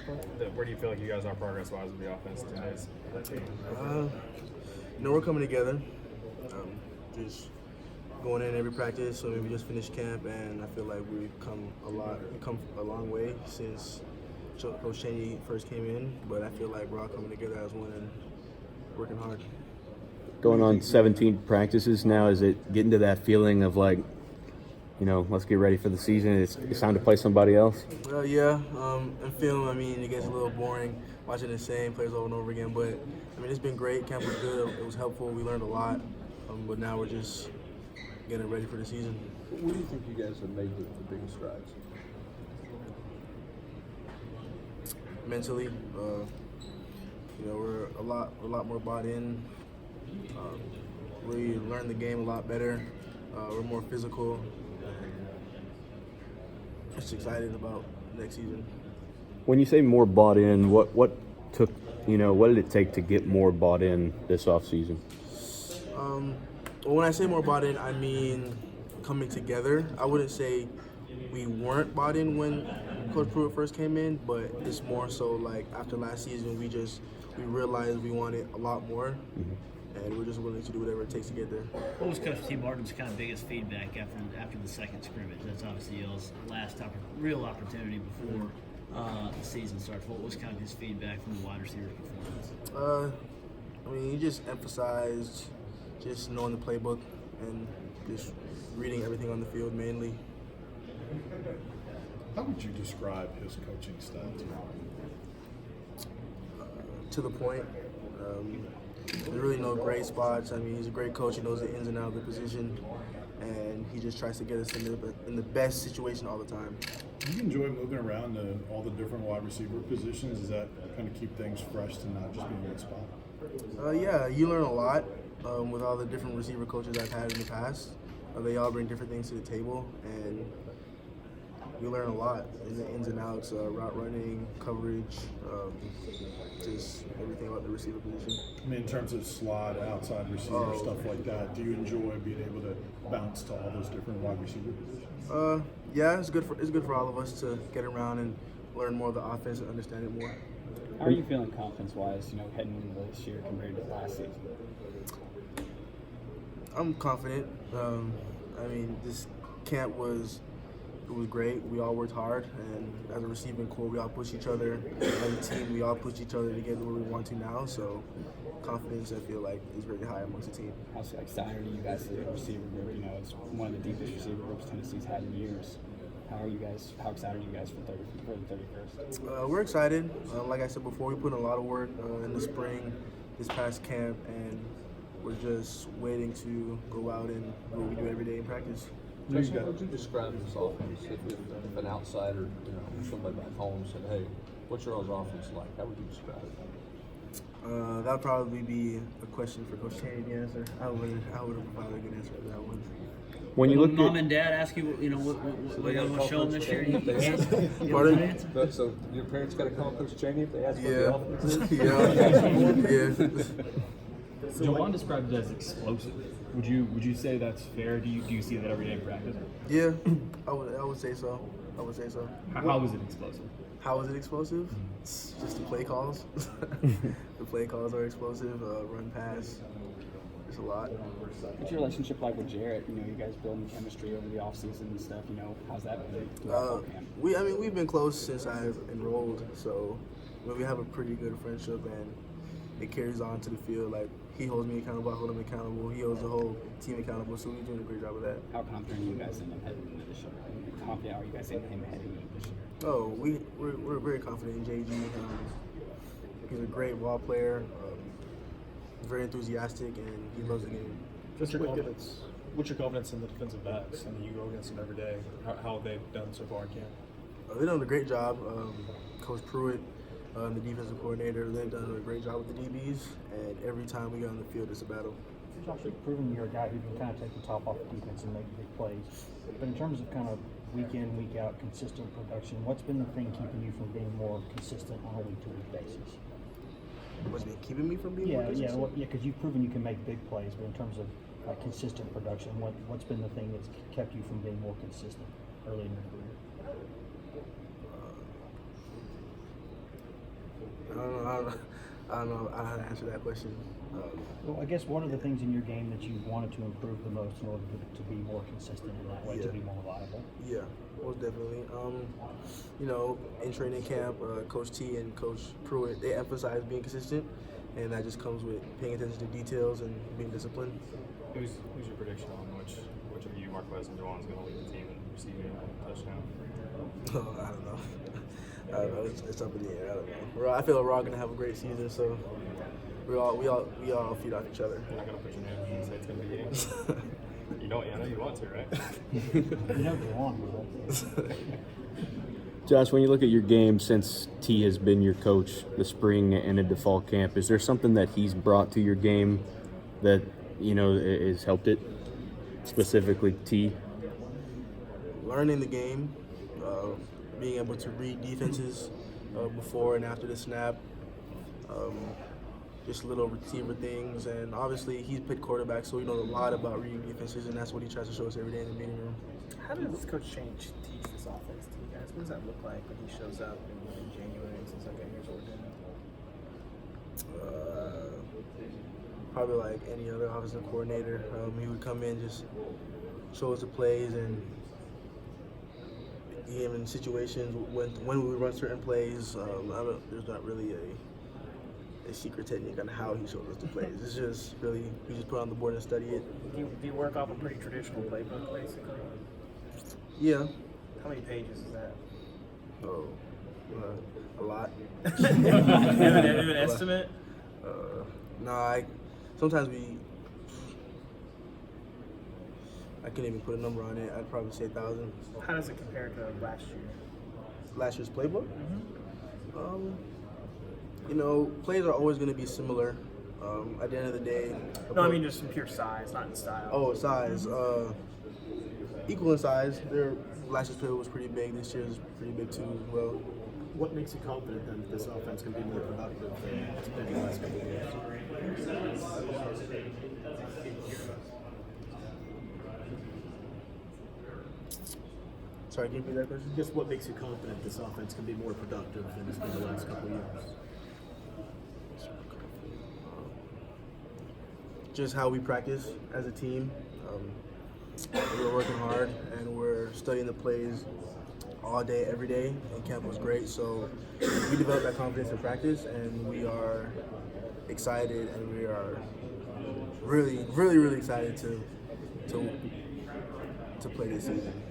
Where do you feel like you guys are progress-wise with the offense today? We're coming together. Just going in every practice. So we just finished camp, and I feel like we've come a long way since Coach Chaney first came in. But I feel like we're all coming together as one and working hard. Going on 17 practices now, is it getting to that feeling of like, let's get ready for the season? It's time to play somebody else? Yeah. In film, it gets a little boring watching the same players over and over again. But, it's been great. Camp was good. It was helpful. We learned a lot. But now we're just getting ready for the season. What do you think you guys have made the biggest strides? Mentally, we're a lot more bought in. We learn the game a lot better. We're more physical. Just excited about next season. When you say more bought in, what did it take to get more bought in this offseason? When I say more bought in, I mean coming together. I wouldn't say we weren't bought in when Coach Pruitt first came in, but it's more so like after last season, we realized we wanted a lot more, and we're just willing to do whatever it takes to get there. What was Coach T. Martin's kind of biggest feedback after the second scrimmage? That's obviously y'all's last real opportunity before the season starts. What was kind of his feedback from the wide receiver performance? He just emphasized just knowing the playbook and just reading everything on the field mainly. How would you describe his coaching style to you? To the point. There's really no gray spots. He's a great coach. He knows the ins and outs of the position, and he just tries to get us in the best situation all the time. Do you enjoy moving around to all the different wide receiver positions? Does that kind of keep things fresh to not just be in one spot? Yeah, you learn a lot with all the different receiver coaches I've had in the past. They all bring different things to the table, and you learn a lot in the ins and outs, route running, coverage, just everything about the receiver position. In terms of slot, outside receiver, stuff like that, do you enjoy being able to bounce to all those different wide receiver positions? Yeah, it's good for all of us to get around and learn more of the offense and understand it more. How are you feeling confidence-wise, heading into this year compared to last season? I'm confident. This camp was great. We all worked hard, and as a receiving core, we all push each other. As a team, we all push each other to get where we want to now. So, confidence, I feel like, is really high amongst the team. How excited are you guys to the receiver group? It's one of the deepest receiver groups Tennessee's had in years. How excited are you guys for the 31st? We're excited. Like I said before, we put in a lot of work in the spring, this past camp, and we're just waiting to go out and do what we do every day in practice. Jason, how would you describe this offense if an outsider, somebody back home said, "Hey, what's your all's offense like?" How would you describe it? That would probably be a question for Coach Chaney to answer. I wouldn't provide a good answer to that one. When you look Mom and Dad ask you, what you want to show them this year, you Pardon? So your parents got to call Coach Cheney if they ask what the offense is? Yeah. Jawan described it as explosive. Would you say that's fair? Do you see that every day in practice? Yeah, I would say so. How was it explosive? How is it explosive? It's just the play calls. The play calls are explosive. Run pass. There's a lot. What's your relationship like with Jarrett? You guys building chemistry over the offseason and stuff. How's that been? We've been close since I've enrolled, so we have a pretty good friendship, and it carries on to the field. Like, he holds me accountable, I hold him accountable. He holds the whole team accountable, so we're doing a great job of that. How confident are you guys in him heading into this year? How confident are you guys in him heading into this year? Oh, we're very confident in JG. He's a great ball player, very enthusiastic, and he loves the game. What's your confidence in the defensive backs? You go against them every day. How have they done so far in camp? They've done a great job. Coach Pruitt, the defensive coordinator, they've done a great job with the DBs, and every time we get on the field, it's a battle. Josh, you've proven you're a guy who can kind of take the top off the defense and make big plays. But in terms of kind of week in, week out, consistent production, what's been the thing keeping you from being more consistent on a week-to-week basis? What's been keeping me from being Yeah, more consistent? because you've proven you can make big plays, but in terms of consistent production, what's been the thing that's kept you from being more consistent early in your career? I don't know how to answer that question. Well, I guess what are the things in your game that you wanted to improve the most in order to be more consistent in that way, to Yeah. be more reliable? Yeah, most definitely. You know, in training camp, Coach T and Coach Pruitt, they emphasize being consistent, and that just comes with paying attention to details and being disciplined. Who's your prediction on which of you, Marquez and Juwan, is going to lead the team in receiving a touchdown? I don't know. I don't know. It's up in the air. I don't know. I feel like we're all gonna have a great season, so we all feed off each other. You're not going to put your name in and say it's going to be you. You don't. I know you want to, right? You know, go on with it. Josh, when you look at your game since T has been your coach the spring and into fall camp, is there something that he's brought to your game that, you know, has helped it? Specifically T? Learning the game, being able to read defenses before and after the snap, just little receiver things, and obviously he's played quarterback, so he knows a lot about reading defenses, and that's what he tries to show us every day in the meeting room. How does Coach Change teach this offense to you guys? What does that look like when he shows up in January and says, okay, here's what we're doing? Probably like any other offensive coordinator. He would come in, just show us the plays, and in situations when we would run certain plays. There's not really a secret technique on how he shows us the plays. It's just really, we just put it on the board and study it. Do you work off a pretty traditional playbook, basically? Yeah. How many pages is that? Oh, a lot. Do you have an estimate? Sometimes I can't even put a number on it. I'd probably say 1,000. How does it compare to last year? Last year's playbook? You know, plays are always going to be similar. At the end of the day. No, I mean just in pure size, not in style. Oh, size. Equal in size. Last year's playbook was pretty big. This year's pretty big too as well. What makes you confident then that this offense can be more productive than it's been the last couple of years? Sorry, can you repeat that question? Just what makes you confident this offense can be more productive than it's been the last couple of years? Just how we practice as a team. We're working hard and we're studying the plays all day, every day, and camp was great. So we developed that confidence in practice, and we are excited, and we are really, really, really excited to play this season.